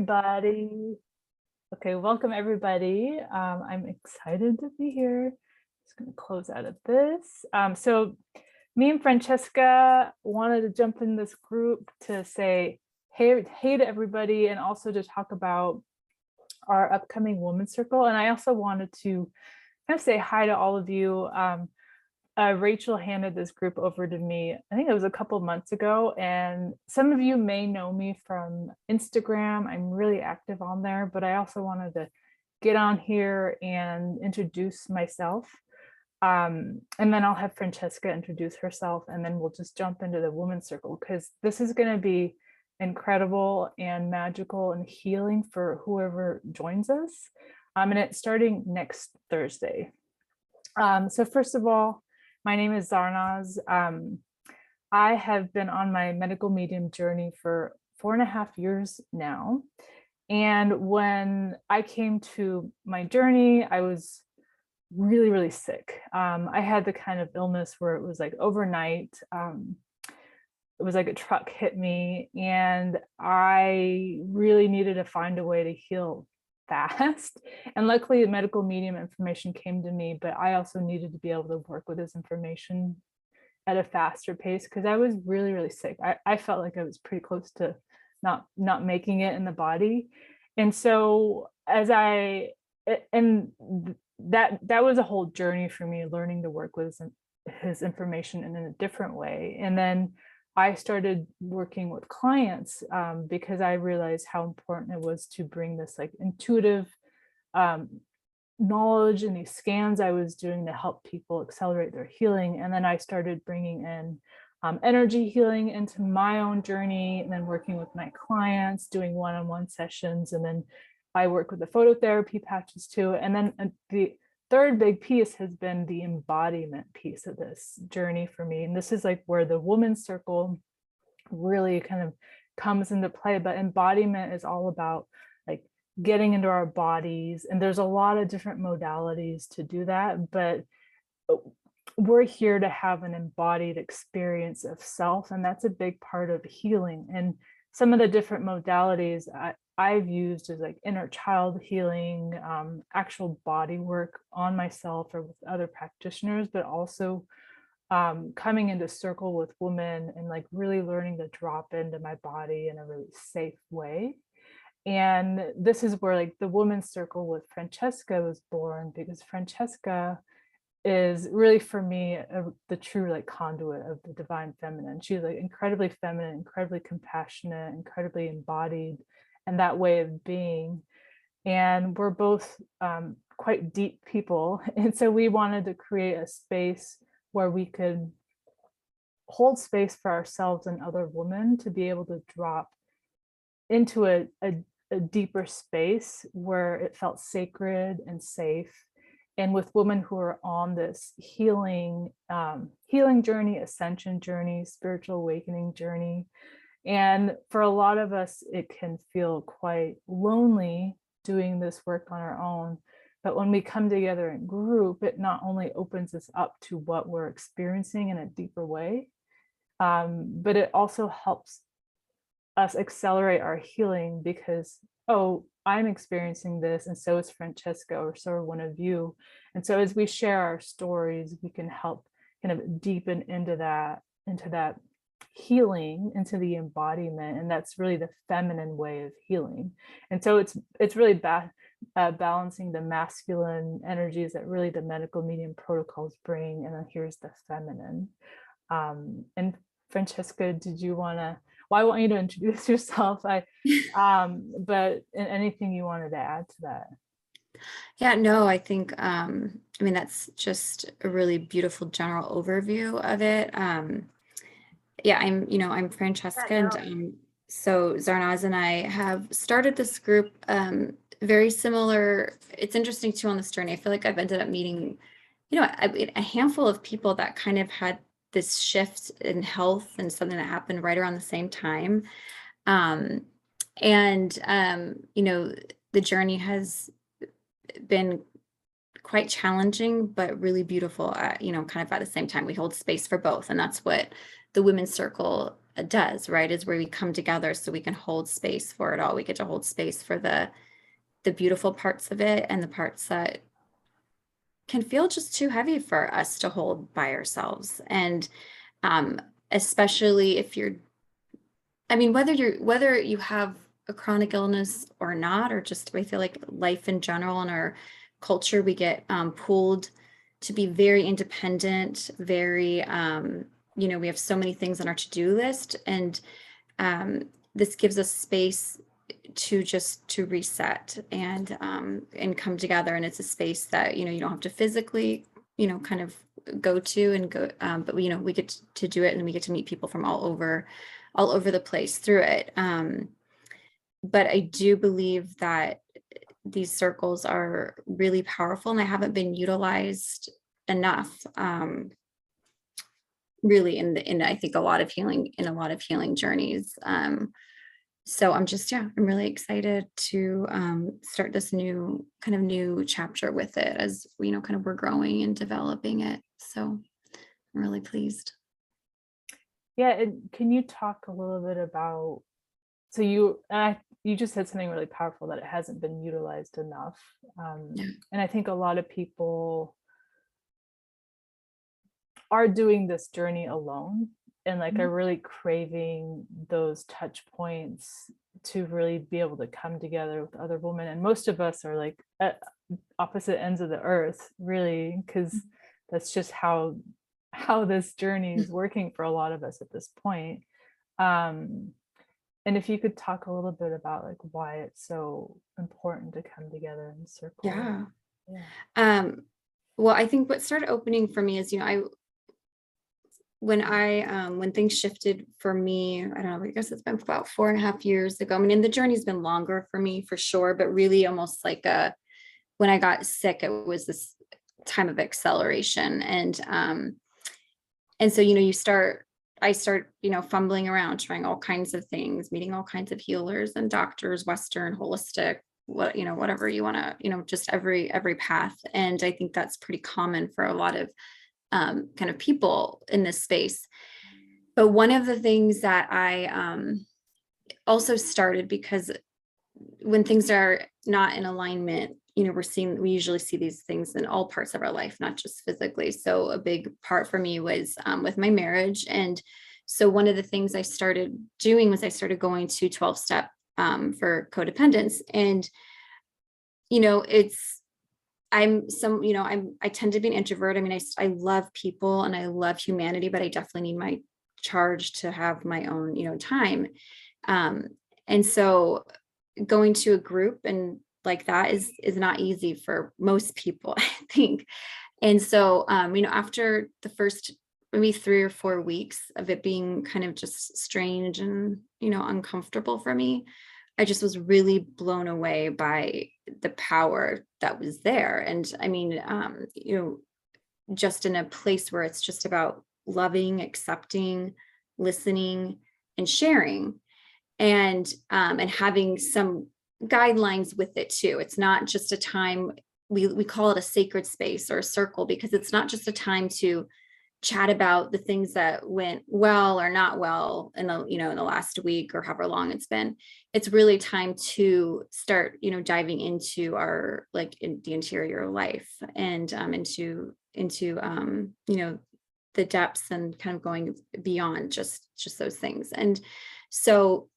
everybody. Okay, welcome everybody. I'm excited to be here. Just going to close out of this. So me and Francesca wanted to jump in this group to say hey to everybody, and also to talk about our upcoming Women's Circle. And I also wanted to kind of say hi to all of you. Rachel handed this group over to me, I think it was a couple months ago, and some of you may know me from Instagram. I'm really active on there, but I also wanted to get on here and introduce myself. And then I'll have Francesca introduce herself, and then we'll just jump into the Women's Circle, because this is going to be incredible and magical and healing for whoever joins us. And it's starting next Thursday. So first of all, my name is Zarnaz. I have been on my medical medium journey for 4.5 years now. And when I came to my journey, I was really, really sick. I had the kind of illness where it was like overnight. It was like a truck hit me, and I really needed to find a way to heal fast. And luckily the medical medium information came to me, but I also needed to be able to work with this information at a faster pace, because I was really, really sick. I felt like I was pretty close to not making it in the body. And so that was a whole journey for me, learning to work with his information in a different way. And then I started working with clients because I realized how important it was to bring this like intuitive knowledge in these scans I was doing to help people accelerate their healing. And then I started bringing in energy healing into my own journey, and then working with my clients, doing one-on-one sessions. And then I work with the phototherapy patches too. And then the third big piece has been the embodiment piece of this journey for me. And this is like where the Women's Circle really kind of comes into play. But embodiment is all about like getting into our bodies. And there's a lot of different modalities to do that. But we're here to have an embodied experience of self. And that's a big part of healing. And some of the different modalities I've used is like inner child healing, actual body work on myself or with other practitioners, but also coming into circle with women and like really learning to drop into my body in a really safe way. And this is where like the Women's Circle with Francesca was born, because Francesca is really, for me, the true like conduit of the divine feminine. She's like incredibly feminine, incredibly compassionate, incredibly embodied, and that way of being. And we're both quite deep people. And so we wanted to create a space where we could hold space for ourselves and other women to be able to drop into a deeper space where it felt sacred and safe. And with women who are on this healing journey, ascension journey, spiritual awakening journey. And for a lot of us, it can feel quite lonely doing this work on our own. But when we come together in group, it not only opens us up to what we're experiencing in a deeper way, but it also helps us accelerate our healing, because, oh, I'm experiencing this, and so is Francesca, or so are one of you. And so as we share our stories, we can help kind of deepen into that healing, into the embodiment. And that's really the feminine way of healing. And so it's really balancing the masculine energies that really the medical medium protocols bring, and then here's the feminine. And Francesca, I want you to introduce yourself. But anything you wanted to add to that? Yeah, no, I think, that's just a really beautiful general overview of it. Yeah, I'm Francesca, and so Zarnaz and I have started this group, very similar. It's interesting too on this journey. I feel like I've ended up meeting, a handful of people that kind of had this shift in health, and something that happened right around the same time. The journey has been quite challenging, but really beautiful, kind of at the same time. We hold space for both. And that's what the Women's Circle does, right? Is where we come together so we can hold space for it all. We get to hold space for the beautiful parts of it and the parts that can feel just too heavy for us to hold by ourselves. And um, especially if you're, I mean, whether you have a chronic illness or not, or just I feel like life in general in our culture, we get pulled to be very independent, very we have so many things on our to-do list, and this gives us space to just to reset and come together. And it's a space that you don't have to physically kind of go to and go, but we get to do it, and we get to meet people from all over the place through it. But I do believe that these circles are really powerful, and they haven't been utilized enough, really in I think a lot of healing journeys. So I'm really excited to start this new chapter with it, as kind of we're growing and developing it. So I'm really pleased. Yeah, and can you talk a little bit about, so you just said something really powerful, that it hasn't been utilized enough. Yeah. And I think a lot of people are doing this journey alone, and like Mhm. are really craving those touch points to really be able to come together with other women. And most of us are like at opposite ends of the earth, really, because that's just how this journey is working for a lot of us at this point. um and if you could talk a little bit about like why it's so important to come together in circle. Yeah. Yeah. Well, I think what started opening for me is, when things shifted for me, I don't know, I guess it's been about 4.5 years ago. I mean, and the journey's been longer for me for sure, but really almost like when I got sick, it was this time of acceleration. And so, I start, fumbling around, trying all kinds of things, meeting all kinds of healers and doctors, Western, holistic, whatever you want to, just every path. And I think that's pretty common for a lot of kind of people in this space. But one of the things that I also started, because when things are not in alignment, we usually see these things in all parts of our life, not just physically. So a big part for me was with my marriage. And so one of the things I started doing was I started going to 12-step for codependence. And, it's, I tend to be an introvert. I mean, I love people and I love humanity, but I definitely need my charge to have my own, time. Um, and so going to a group and like that is not easy for most people, I think. And so, after the first maybe 3 or 4 weeks of it being kind of just strange and, uncomfortable for me, I just was really blown away by the power that was there. And I mean, just in a place where it's just about loving, accepting, listening, and sharing, and having some guidelines with it too. It's not just a time, we call it a sacred space or a circle, because it's not just a time to chat about the things that went well or not well in the last week or however long it's been. It's really time to start diving into our, like, in the interior life, and into the depths, and kind of going beyond just those things. And so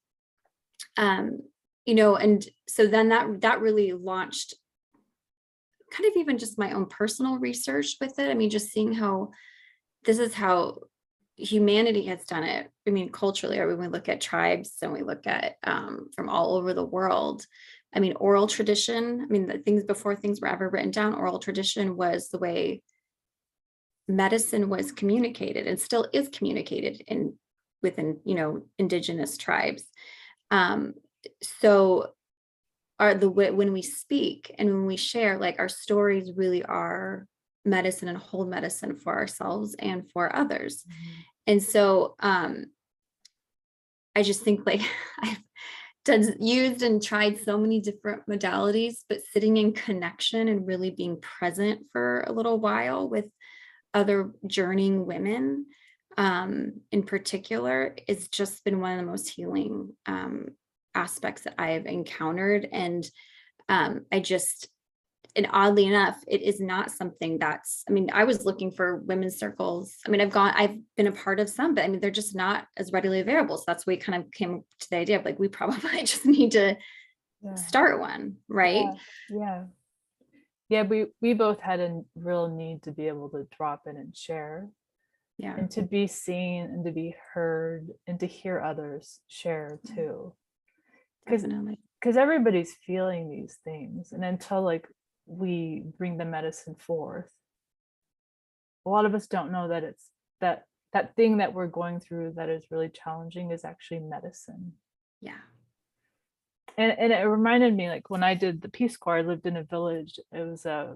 and so then that really launched kind of even just my own personal research with it. I mean, just seeing how this is how humanity has done it. I mean, culturally, or when we look at tribes and we look at from all over the world. I mean, oral tradition, I mean, the things before things were ever written down, oral tradition was the way medicine was communicated, and still is communicated within indigenous tribes. um, so when we speak and when we share, like, our stories really are medicine, and hold medicine for ourselves and for others. And so I just think, like, I've used and tried so many different modalities, but sitting in connection and really being present for a little while with other journeying women in particular, it's just been one of the most healing aspects that I've encountered. And I just, and oddly enough, it is not something that's, I mean, I was looking for women's circles. I mean, I've been a part of some, but I mean, they're just not as readily available. So that's why we kind of came to the idea of like, we probably just need to Yeah. start one, right? Yeah. Yeah. Yeah. We both had a real need to be able to drop in and share, Yeah, and to be seen and to be heard and to hear others share too. Because definitely. everybody's feeling these things. And until like we bring the medicine forth, a lot of us don't know that it's that thing that we're going through that is really challenging is actually medicine. Yeah. And it reminded me, like when I did the Peace Corps, I lived in a village. It was a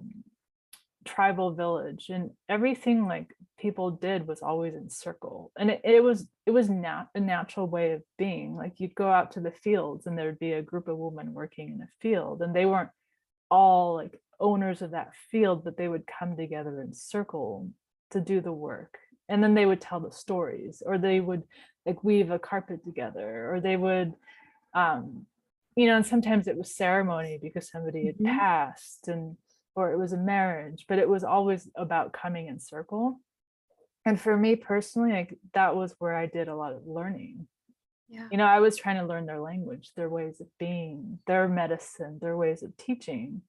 tribal village, and everything like people did was always in circle, and it was not a natural way of being. Like you'd go out to the fields and there'd be a group of women working in a field, and they weren't all like owners of that field, but they would come together in circle to do the work. And then they would tell the stories, or they would like weave a carpet together, or they would um and sometimes it was ceremony because somebody had Mhm. passed, and or it was a marriage, but it was always about coming in circle. And for me personally, like that was where I did a lot of learning. Yeah. I was trying to learn their language, their ways of being, their medicine, their ways of teaching.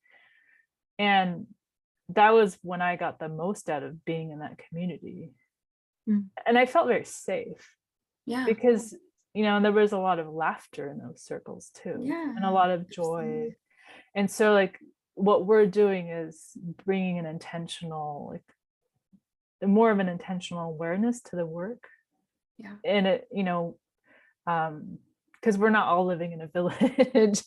And that was when I got the most out of being in that community. Mm. And I felt very safe Yeah. because, there was a lot of laughter in those circles too, and a Yeah. lot of joy. Absolutely. And so, like, what we're doing is bringing an intentional, like, more of an intentional awareness to the work. Yeah. And it, because we're not all living in a village.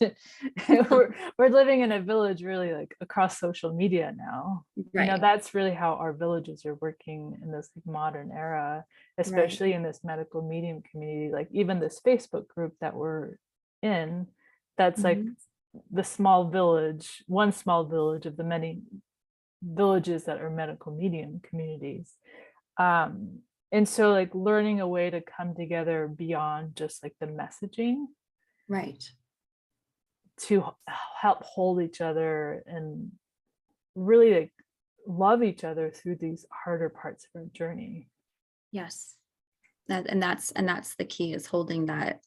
we're living in a village really like across social media now. Right. That's really how our villages are working in this like, modern era, Right. especially in this medical medium community. Like even this Facebook group that we're in, that's like Mhm. the small village, one small village of the many villages that are medical medium communities. um and so like learning a way to come together beyond just like the messaging Right. to help hold each other and really like love each other through these harder parts of our journey. Yes. And that's the key, is holding that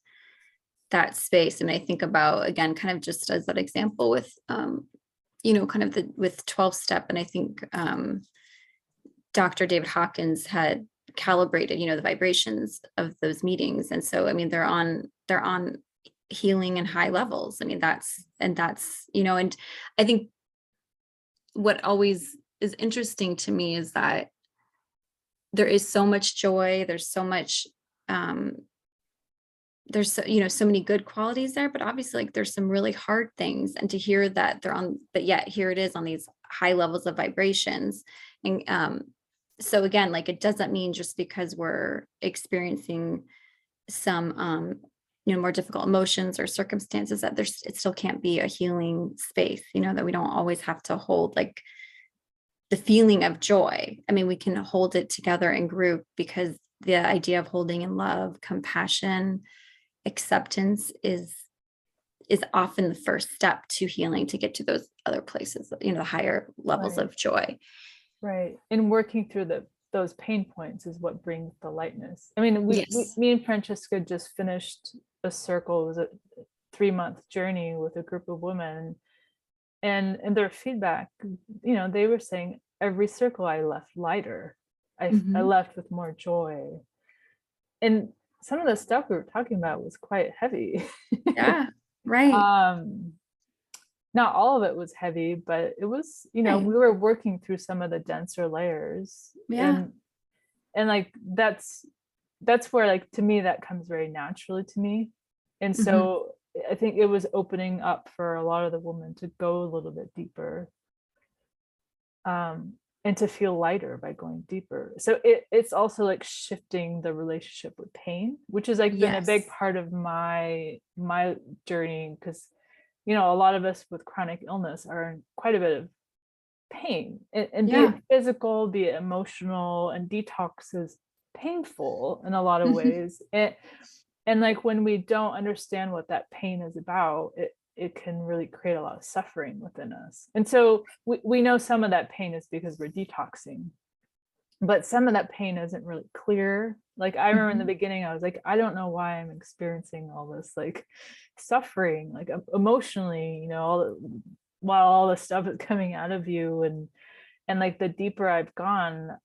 space. And I think about, again, kind of just as that example with kind of the with 12 step. And I think Dr. David Hawkins had calibrated, the vibrations of those meetings. And so I mean they're on healing and high levels. I mean and I think what always is interesting to me is that there is so much joy, there's so much um there's so many good qualities there, but obviously like there's some really hard things. And to hear that they're on, but yet here it is on these high levels of vibrations. And so again, like it doesn't mean just because we're experiencing some more difficult emotions or circumstances that it still can't be a healing space, that we don't always have to hold like the feeling of joy. I mean, we can hold it together in group, because the idea of holding in love, compassion, acceptance is often the first step to healing, to get to those other places, the higher levels Right. of joy. Right. And working through those pain points is what brings the lightness. I mean, Yes. me and Francesca just finished a circle. It was a 3-month journey with a group of women, and their feedback, they were saying every circle I left lighter. I Mhm. left with more joy. And some of the stuff we were talking about was quite heavy. Yeah. Right. um Not all of it was heavy, but it was, Right. we were working through some of the denser layers. Yeah. And like that's where, like, to me that comes very naturally to me. And Mhm. so I think it was opening up for a lot of the women to go a little bit deeper, um and to feel lighter by going deeper. So it's also like shifting the relationship with pain, which has like been a big Yes. part of my journey. Because a lot of us with chronic illness are in quite a bit of pain, and be Yeah. it physical, be it emotional, and detoxes. painful in a lot of ways. And like when we don't understand what that pain is about, it can really create a lot of suffering within us. And so we know some of that pain is because we're detoxing, but some of that pain isn't really clear. Like I remember in the beginning, I was like, I don't know why I'm experiencing all this like suffering, like emotionally, you know, while all this stuff is coming out of you. And like the deeper I've gone,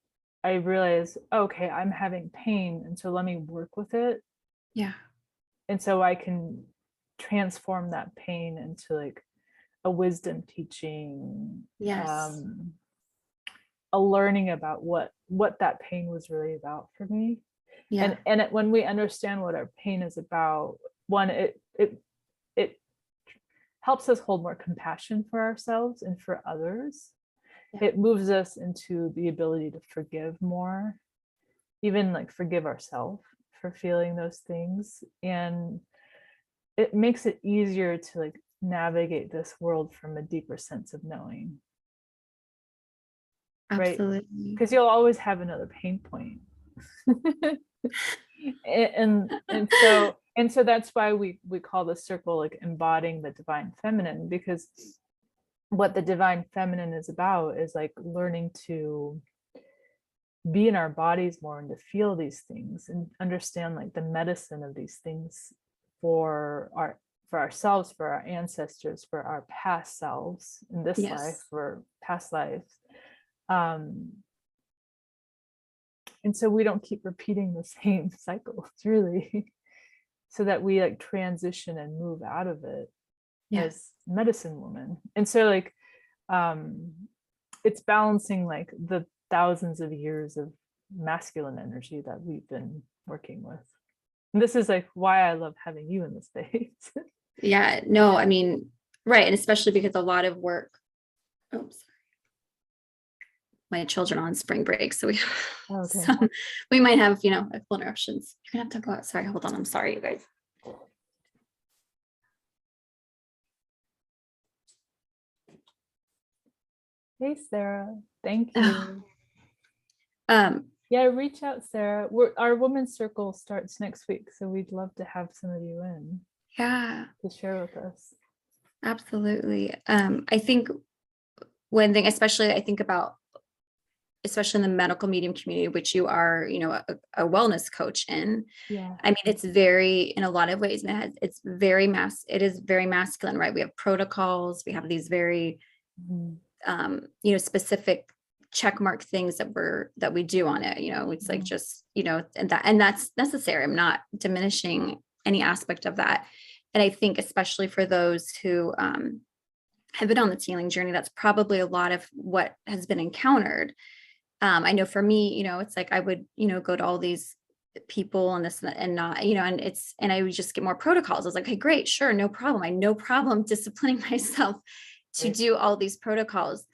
I realized, okay, I'm having pain. And so let me work with it. Yeah. And so I can transform that pain into like a wisdom teaching, Yes. a learning about what that pain was really about for me. Yeah. And when we understand what our pain is about, one, it helps us hold more compassion for ourselves and for others. Yeah. It moves us into the ability to forgive more, even like forgive ourselves for feeling those things. And it makes it easier to like navigate this world from a deeper sense of knowing, right? Absolutely. Because you'll always have another pain point. And so that's why we call the circle like embodying the divine feminine, because what the divine feminine is about is like learning to be in our bodies more and to feel these things and understand like the medicine of these things for ourselves, for our ancestors, for our past selves in this life, Yes. for past lives. And so we don't keep repeating the same cycles, really, so that we like transition and move out of it Yeah. as medicine women. And so like it's balancing like the thousands of years of masculine energy that we've been working with. And this is like why I love having you in the space. Yeah. No, I mean, right. And especially because a lot of work, oops, my children are on spring break. So Okay. we might have, a couple interruptions. You're gonna have to go out. Sorry, hold on. I'm sorry, you guys. Hey, Sarah. Thank you. Um, Yeah, reach out, Sarah. Our women's circle starts next week, so we'd love to have some of you in yeah, to share with us. absolutely. I think one thing, especially I think about, especially in the medical medium community, which you are, a wellness coach in. Yeah. I mean, it's very, in a lot of ways, it's very it is very masculine, right? We have protocols, we have these very, specific check mark things that we do on it. It's like just, and that's necessary. I'm not diminishing any aspect of that. And I think especially for those who have been on the healing journey, that's probably a lot of what has been encountered. I know for me, it's like I would, go to all these people and this and not, and I would just get more protocols. I was like, hey, great, sure, no problem. I no problem disciplining myself to do all these protocols,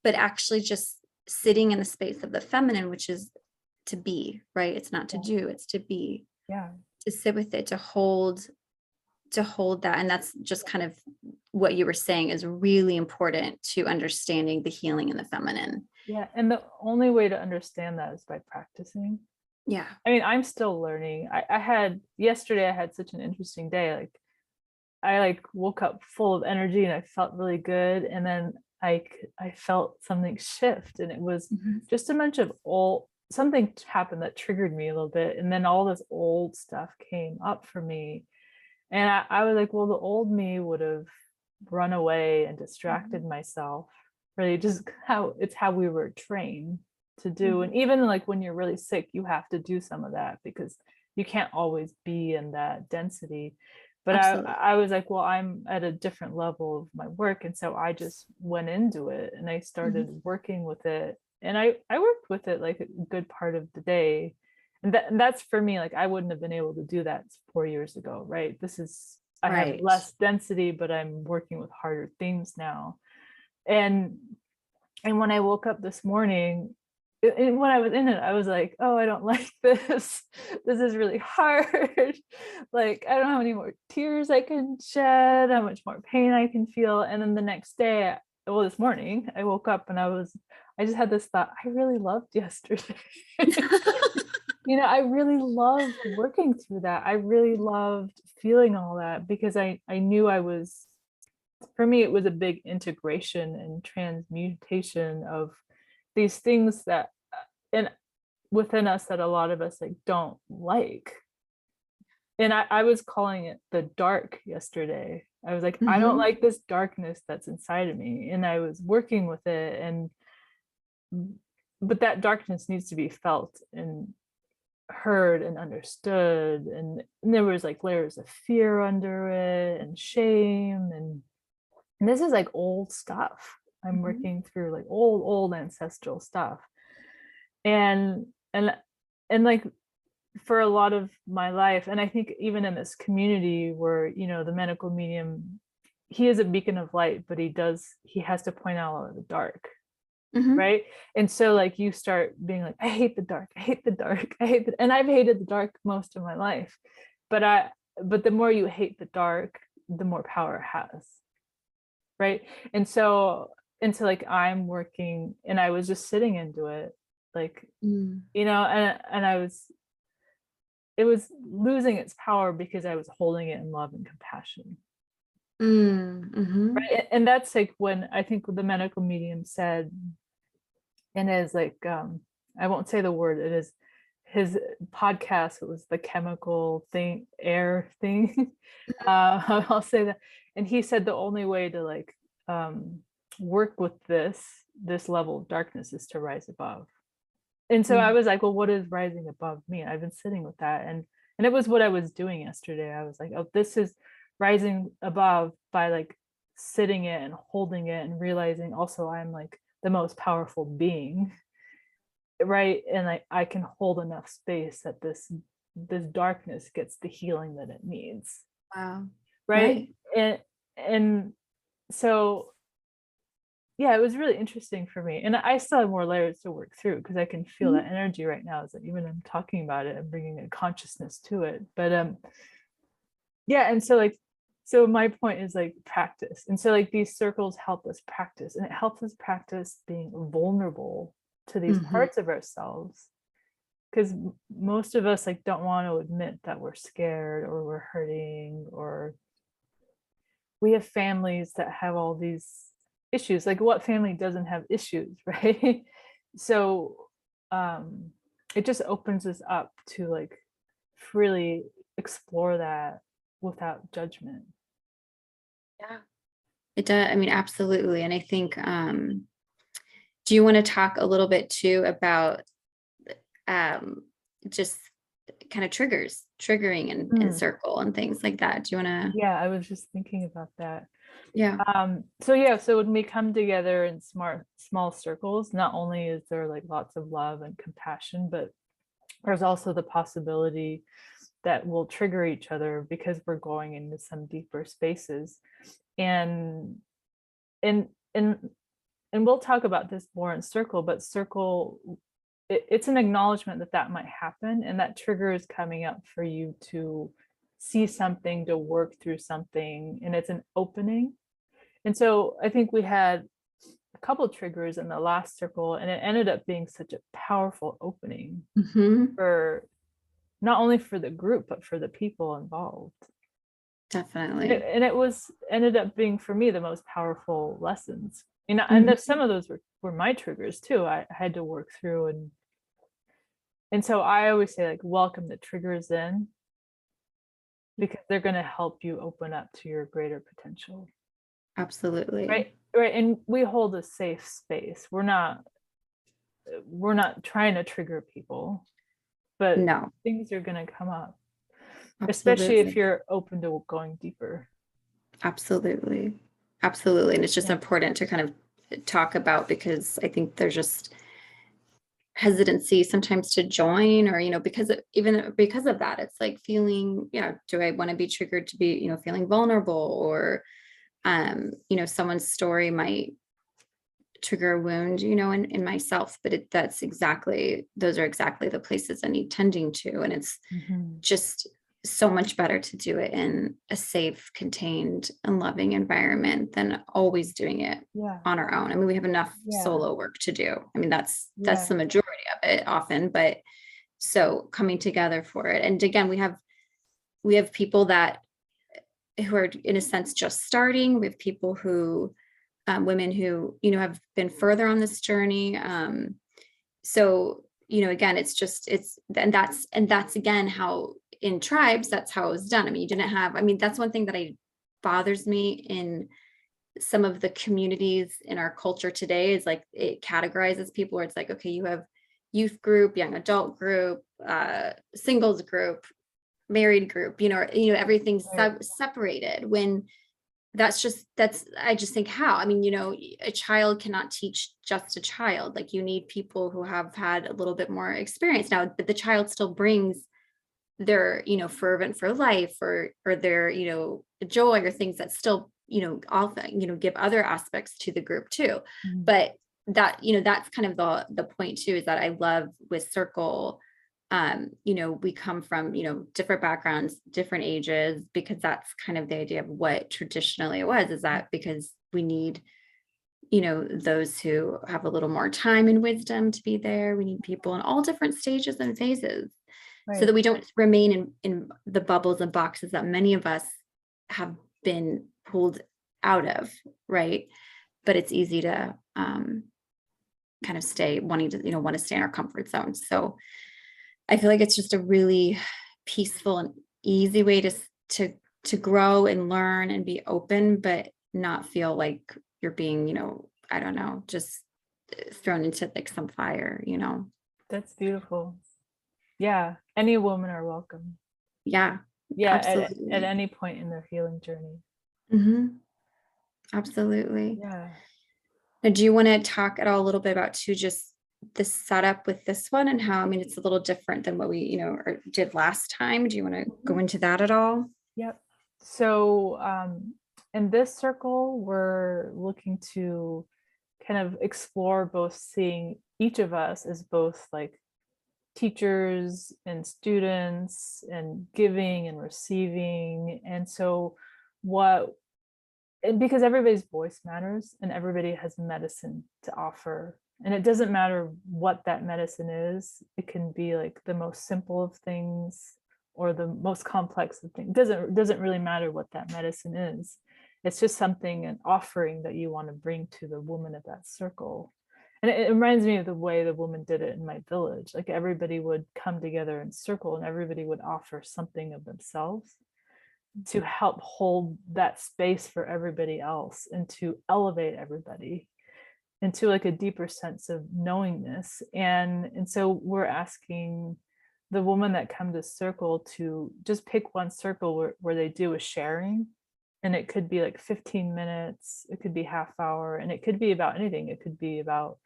but actually just sitting in the space of the feminine, which is to be, right? It's not to do, it's to be. Yeah. To sit with it, to hold that. And that's just kind of what you were saying is really important to understanding the healing in the feminine. Yeah. And the only way to understand that is by practicing. Yeah. I mean, I'm still learning. Yesterday I had such an interesting day. Like I like woke up full of energy and I felt really good. And then I felt something shift, and it was just a bunch of something happened that triggered me a little bit. And then all this old stuff came up for me. And I was like, well, the old me would have run away and distracted myself. Really, just how we were trained to do. And even like when you're really sick, you have to do some of that because you can't always be in that density. But I was like, well, I'm at a different level of my work. And so I just went into it and I started working with it. And I worked with it like a good part of the day. And that's for me, like I wouldn't have been able to do that 4 years ago, right? I have less density, but I'm working with harder themes now. And when I woke up this morning, and when I was in it, I was like, oh, I don't like this. This is really hard. Like, I don't know how many more tears I can shed, how much more pain I can feel. And then the next day, well, this morning, I woke up and I just had this thought, I really loved yesterday. I really loved working through that. I really loved feeling all that because I knew for me, it was a big integration and transmutation of these things that and within us that a lot of us like don't like. And I was calling it the dark yesterday. I was like, I don't Mhm. like this darkness that's inside of me. And I was working with it. But that darkness needs to be felt and heard and understood. And there was like layers of fear under it and shame. And this is like old stuff. I'm Mhm. working through like old ancestral stuff. And and and like for a lot of my life, and I think even in this community where the medical medium, he is a beacon of light, but he has to point out all of the dark, Mhm. right? And so like you start being like, I hate the dark, I hate the dark, and I've hated the dark most of my life. But the more you hate the dark, the more power it has, right? And so like I'm working and I was just sitting into it, like, Mm. and it was losing its power because I was holding it in love and compassion. Mm. Mhm. Right. And that's like when I think the medical medium said, and is like, I won't say the word, it is his podcast, it was the chemical thing, air thing. I'll say that. And he said the only way to like work with this level of darkness is to rise above. And so I Mm. was like, well, what is rising above me? I've been sitting with that. And it was what I was doing yesterday. I was like, oh, this is rising above by like sitting it and holding it and realizing also I'm like the most powerful being, right? And I can hold enough space that this darkness gets the healing that it needs. Wow. Right. Right. And so yeah, it was really interesting for me. And I still have more layers to work through because I can feel Mhm. that energy right now. Is that even I'm talking about it, I'm bringing a consciousness to it. But yeah, and so my point is like practice. And so like these circles help us practice, and it helps us practice being vulnerable to these Mhm. parts of ourselves. Because most of us like don't want to admit that we're scared or we're hurting, or we have families that have all these issues. Like what family doesn't have issues, right? So um it just opens us up to like freely explore that without judgment. Yeah. It does. I mean, absolutely. And I think, do you want to talk a little bit too about um, just kind of triggering and Mm, circle and things like that? Do you want to? yeah, I was just thinking about that. Yeah. So yeah, so when we come together in small circles, not only is there like lots of love and compassion, but there's also the possibility that will trigger each other because we're going into some deeper spaces. And and and and we'll talk about this more in circle, but circle, it's an acknowledgement that that might happen, and that trigger is coming up for you to see something, to work through something, and it's an opening. And so I think we had a couple of triggers in the last circle, and it ended up being such a powerful opening Hmm. for not only for the group but for the people involved. And it, Definitely. and it was ended up being for me the most powerful lessons. And Hmm. some of those were my triggers too. I had to work through, and so I always say like welcome the triggers in because they're going to help you open up to your greater potential. Absolutely. Right. And we hold a safe space. We're not trying to trigger people, but No, things are going to come up, especially if absolutely. you're open to going deeper. Absolutely. Absolutely. And it's just Yeah. important to kind of talk about because I think there's just hesitancy sometimes to join or because even because of that it's like feeling do I want to be triggered to be feeling vulnerable or someone's story might trigger a wound in myself but those are exactly the places I need tending to and it's Mhm. just so much better to do it in a safe contained and loving environment than always doing it Yeah. on our own. I mean we have enough Yeah. solo work to do. I mean that's Yeah. the majority of it often but So coming together for it. And again, we have people who are in a sense just starting. We have people who women who, have been further on this journey. So, again, and that's again how in tribes, that's how it was done. I mean, you didn't have, I mean, that's one thing that bothers me in some of the communities in our culture today is like it categorizes people where it's like, okay, you have youth group, young adult group, singles group, married group, everything's Right. separated when I just think how, I mean, a child cannot teach just a child. Like you need people who have had a little bit more experience now, but the child still brings their, fervent for life or their, joy or things that still, often, give other aspects to the group too. Mhm. But that's kind of the point too, is that I love with Circle, we come from, different backgrounds, different ages, because that's kind of the idea of what traditionally it was, is that because we need, those who have a little more time and wisdom to be there. We need people in all different stages and phases so that Right. we don't remain in the bubbles and boxes that many of us have been pulled out of, right? But it's easy to kind of stay wanting to, want to stay in our comfort zone. So I feel like it's just a really peaceful and easy way to grow and learn and be open, but not feel like you're being, I don't know, just thrown into like some fire. That's beautiful. Yeah. Any women are welcome. Yeah, Yeah. At absolutely. any point in their healing journey. Hmm. Absolutely. Yeah. Now, do you want to talk at all a little bit about too, just the setup with this one and how, I mean, it's a little different than what we, did last time. Do you want to Mhm. go into that at all? Yep. So in this circle, we're looking to kind of explore both seeing each of us as both like teachers and students and giving and receiving. And so what and because everybody's voice matters and everybody has medicine to offer. And it doesn't matter what that medicine is. It can be like the most simple of things or the most complex of things. It doesn't really matter what that medicine is. It's just something, an offering that you want to bring to the woman of that circle. And it reminds me of the way the woman did it in my village. Like everybody would come together in circle and everybody would offer something of themselves to help hold that space for everybody else and to elevate everybody into like a deeper sense of knowingness. And so we're asking the woman that come to circle to just pick one circle where they do a sharing, and it could be like 15 minutes, it could be half hour, and it could be about anything. It could be about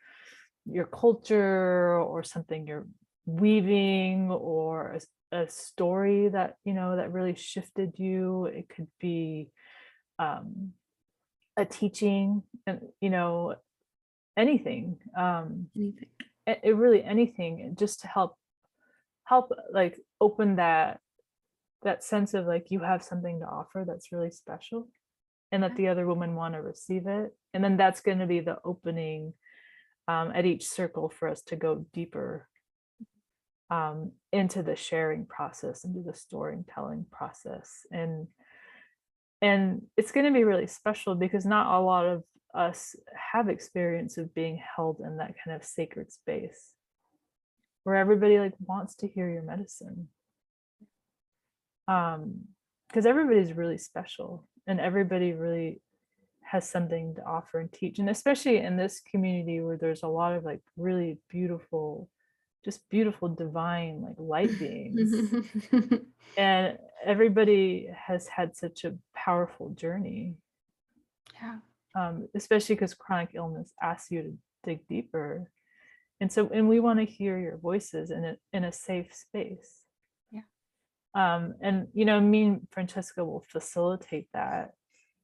your culture or something you're weaving, or a story that that really shifted you. It could be um, a teaching, and anything. Anything. It really anything, just to help like open that sense of like you have something to offer that's really special, and that the other women want to receive it. And then that's going to be the opening at each circle for us to go deeper into the sharing process, into the storytelling process. And it's going to be really special because not a lot of us have experience of being held in that kind of sacred space where everybody like wants to hear your medicine, because everybody's really special and everybody really has something to offer and teach. And especially in this community where there's a lot of like really beautiful, just beautiful divine like light beings, and everybody has had such a powerful journey, Yeah. especially because chronic illness asks you to dig deeper. And we want to hear your voices in a safe space. Yeah. And me and Francesca will facilitate that.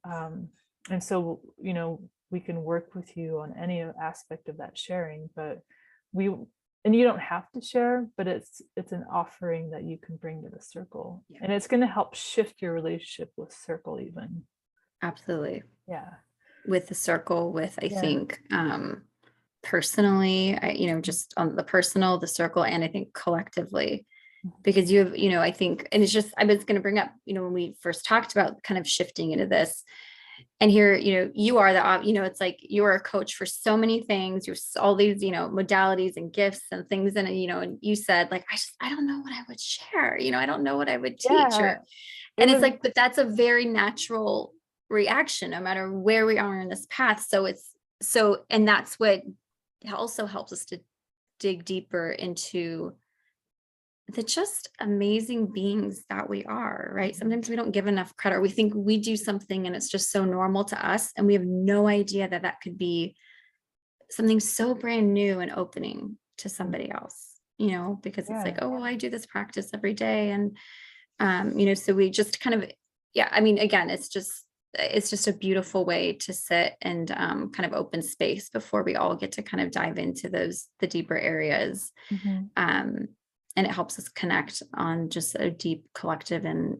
um, and so we can work with you on any aspect of that sharing. But we and you don't have to share, but it's an offering that you can bring to the circle, Yeah. and it's going to help shift your relationship with circle even. Absolutely. Yeah. With the circle, with I Yeah. think personally, just on the personal, the circle, and I think collectively, because you have, I think, and it's just, I was going to bring up, when we first talked about kind of shifting into this, and here, you are it's like you are a coach for so many things. You're all these, modalities and gifts and things. And, and you said like, I don't know what I would share, I don't know what I would teach Yeah, it and it's was, like, but that's a very natural reaction, no matter where we are in this path. And that's what also helps us to dig deeper into the just amazing beings that we are, right? Sometimes we don't give enough credit. We think we do something and it's just so normal to us. And we have no idea that that could be something so brand new and opening to somebody else, because it's like, yeah, oh, well, I do this practice every day. And, so we just kind of, yeah, I mean, again, it's just a beautiful way to sit and kind of open space before we all get to kind of dive into the deeper areas. mhm, And it helps us connect on just a deep collective and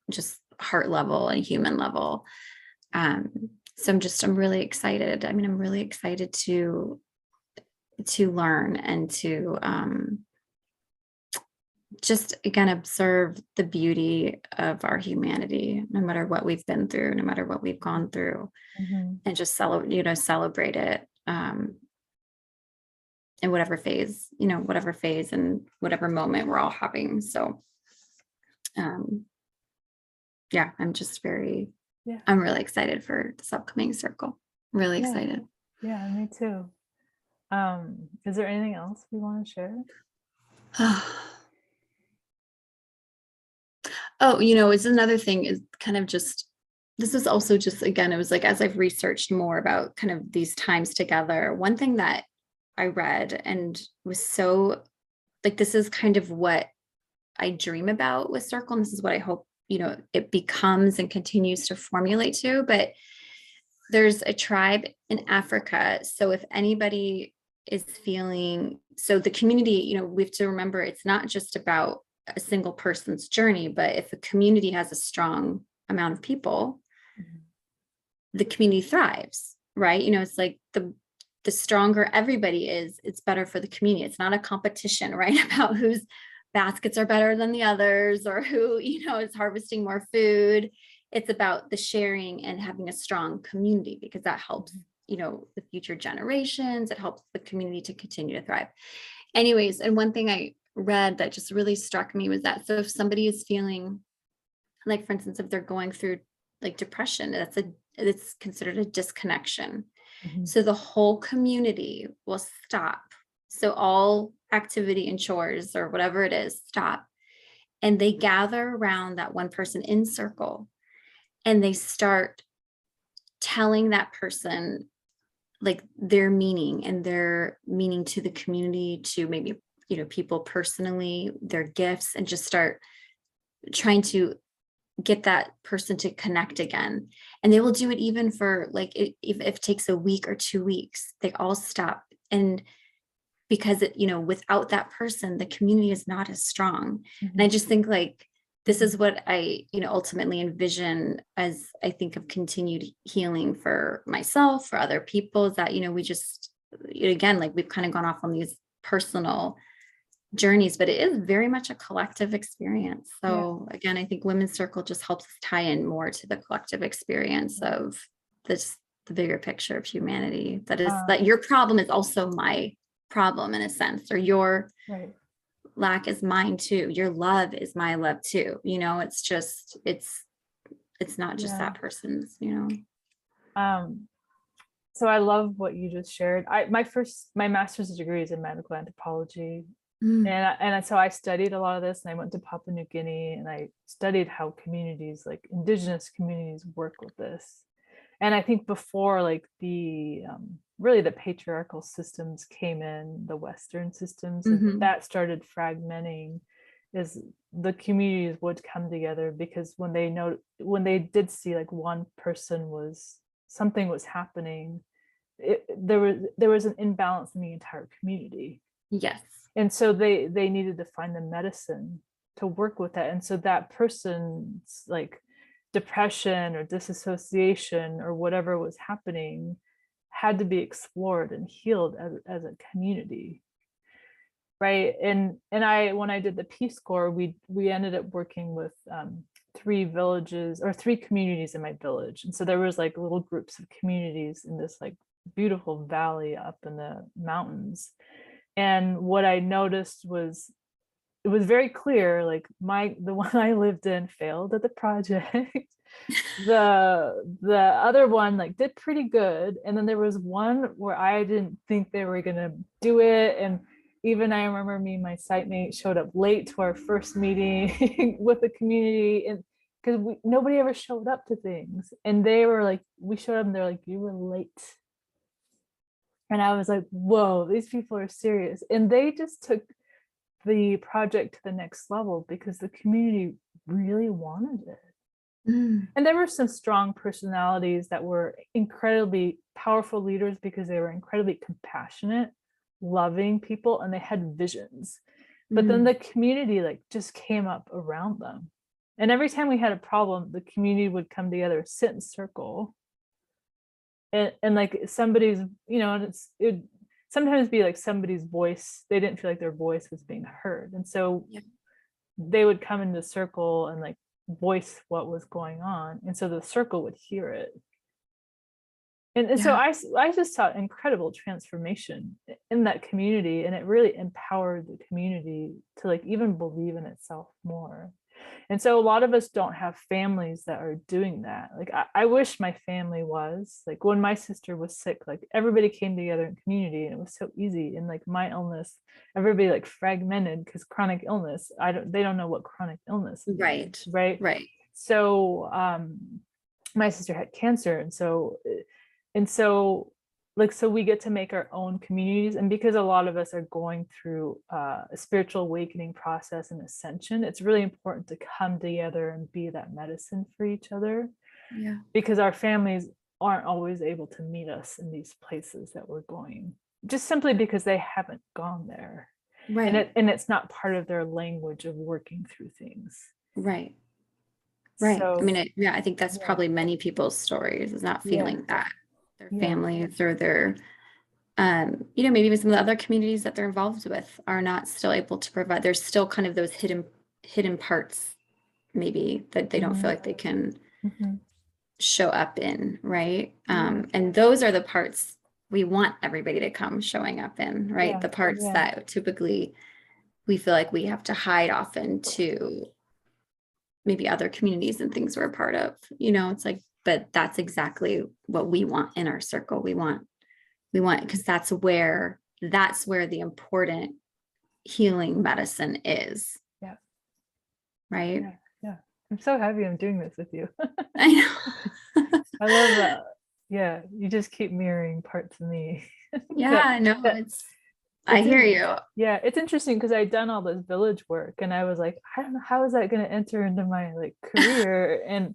just heart level and human level. So I'm really excited. I mean, I'm really excited to learn and to just again observe the beauty of our humanity, no matter what we've been through, no matter what we've gone through, mhm. and just celebrate it. In whatever phase and whatever moment we're all having. So um yeah, Yeah, I'm really excited for this upcoming circle. Really yeah, excited. yeah, me too. Is there anything else we want to share? Oh, it's another thing is kind of just, this is also just, again, it was like, as I've researched more about kind of these times together, one thing that I read and was so like, this is kind of what I dream about with circle. And this is what I hope, it becomes and continues to formulate to. But there's a tribe in Africa. So if anybody is feeling, so the community, we have to remember it's not just about a single person's journey, but if a community has a strong amount of people, Mhm. the community thrives, right? It's like the stronger everybody is, it's better for the community. It's not a competition, right? About whose baskets are better than the others or who, is harvesting more food. It's about the sharing and having a strong community because that helps, the future generations. It helps the community to continue to thrive. Anyways, and one thing I read that just really struck me was that, so if somebody is feeling like, for instance, if they're going through like depression, it's considered a disconnection. Mhm. So the whole community will stop. So all activity and chores or whatever it is, stop. And they gather around that one person in circle and they start telling that person like their meaning and their meaning to the community, to maybe, people personally, their gifts, and just start trying to get that person to connect again. And they will do it even for like, if it takes a week or 2 weeks, they all stop. And because without that person, the community is not as strong. And I Mhm. just think like, this is what I, ultimately envision as I think of continued healing for myself, for other people, is that, we just, again, like we've kind of gone off on these personal journeys, but it is very much a collective experience. Yeah. So again, I think Women's Circle just helps us tie in more to the collective experience of this, the bigger picture of humanity. That is Uh, that your problem is also my problem in a sense, or your right. lack is mine too. Your love is my love too. It's just, it's not just Yeah. that person's. Um, so I love what you just shared. My master's degree is in medical anthropology. Mm, And so I studied a lot of this, and I went to Papua New Guinea and I studied how communities, like indigenous communities, work with this. And I think before like the really the patriarchal systems came in, the Western systems, and mhm. that started fragmenting, is the communities would come together because when they did see like one person was something was happening, there was an imbalance in the entire community, Yes. and so they needed to find the medicine to work with that. And so that person's like depression or disassociation or whatever was happening had to be explored and healed as a community. Right. And I, when I did the Peace Corps, we ended up working with 3 villages or 3 communities in my village. And so there was like little groups of communities in this like beautiful valley up in the mountains. And what I noticed was, it was very clear, like the one I lived in failed at the project. The other one like did pretty good. And then there was one where I didn't think they were gonna do it. And even I remember me and my site mate showed up late to our first meeting with the community, and because nobody ever showed up to things. And they were like, we showed up and they're like, you were late. And I was like, whoa, these people are serious. And they just took the project to the next level because the community really wanted it. And there were some strong personalities that were incredibly powerful leaders because they were incredibly compassionate, loving people, and they had visions. But then the community like just came up around them. And every time we had a problem, the community would come together, sit in circle. And like somebody's, you know, and it sometimes be like somebody's voice, they didn't feel like their voice was being heard. And so they would come into circle and like voice what was going on. And so the circle would hear it. And so I just saw incredible transformation in that community, and it really empowered the community to like even believe in itself more. And so a lot of us don't have families that are doing that. Like I wish my family was like, when my sister was sick, like everybody came together in community and it was so easy. And like my illness, everybody like fragmented because chronic illness, they don't know what chronic illness is. Right. So my sister had cancer, and so like, so we get to make our own communities. And because a lot of us are going through a spiritual awakening process and ascension, it's really important to come together and be that medicine for each other. Because our families aren't always able to meet us in these places that we're going, just simply because they haven't gone there. And it's not part of their language of working through things. So, I mean, I think that's probably many people's stories, is not feeling that their families or their, you know, maybe even some of the other communities that they're involved with are not still able to provide. There's still kind of those hidden parts, maybe, that they don't feel like they can show up in, right? And those are the parts we want everybody to come showing up in, right? The parts that typically we feel like we have to hide often to maybe other communities and things we're a part of, you know. It's like, but that's exactly what we want in our circle. We want, because that's where the important healing medicine is. Right. I'm so happy I'm doing this with you. I know. I love that. Yeah, you just keep mirroring parts of me. I know. I hear you. Yeah, it's interesting because I'd done all this village work and I was like, I don't know, how is that going to enter into my like career? And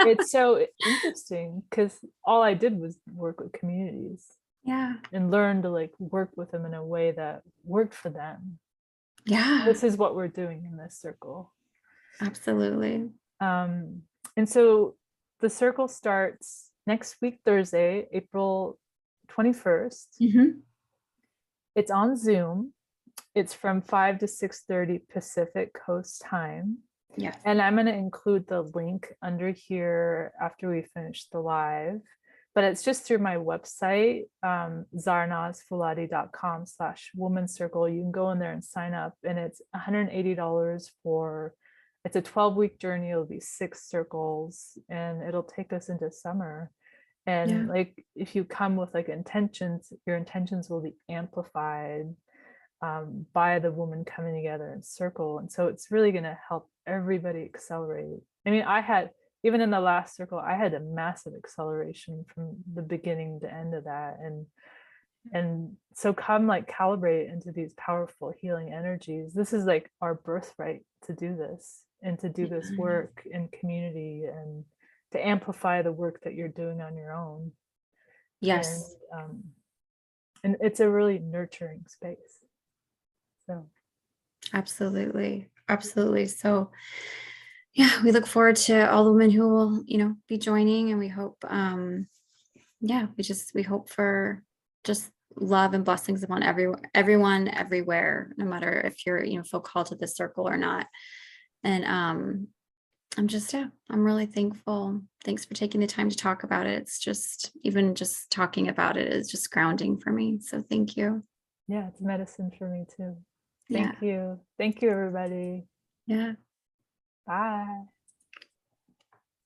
it's so interesting because all I did was work with communities. And learn to like work with them in a way that worked for them. This is what we're doing in this circle. Absolutely. And so the circle starts next week, Thursday, April 21st. It's on Zoom. It's from 5 to 6:30 Pacific Coast time. And I'm going to include the link under here after we finish the live. But it's just through my website, zarnazfuladi.com/woman circle. You can go in there and sign up, and it's $180 for, it's a 12-week journey. It'll be 6 circles, and it'll take us into summer. And like, if you come with like intentions, your intentions will be amplified by the woman coming together in circle. And so it's really going to help everybody accelerate. I mean, even in the last circle, I had a massive acceleration from the beginning to end of that. And so come like calibrate into these powerful healing energies. This is like our birthright to do this and to do this work in community and to amplify the work that you're doing on your own. And it's a really nurturing space. So absolutely. So we look forward to all the women who will, you know, be joining, and we hope yeah, we hope for just love and blessings upon everyone, everywhere, no matter if you're, feel called to this circle or not. And I'm really thankful. Thanks for taking the time to talk about it. It's just, even just talking about it is just grounding for me. So thank you. Yeah, it's medicine for me too. Yeah. Thank you. Thank you, everybody. Yeah. Bye.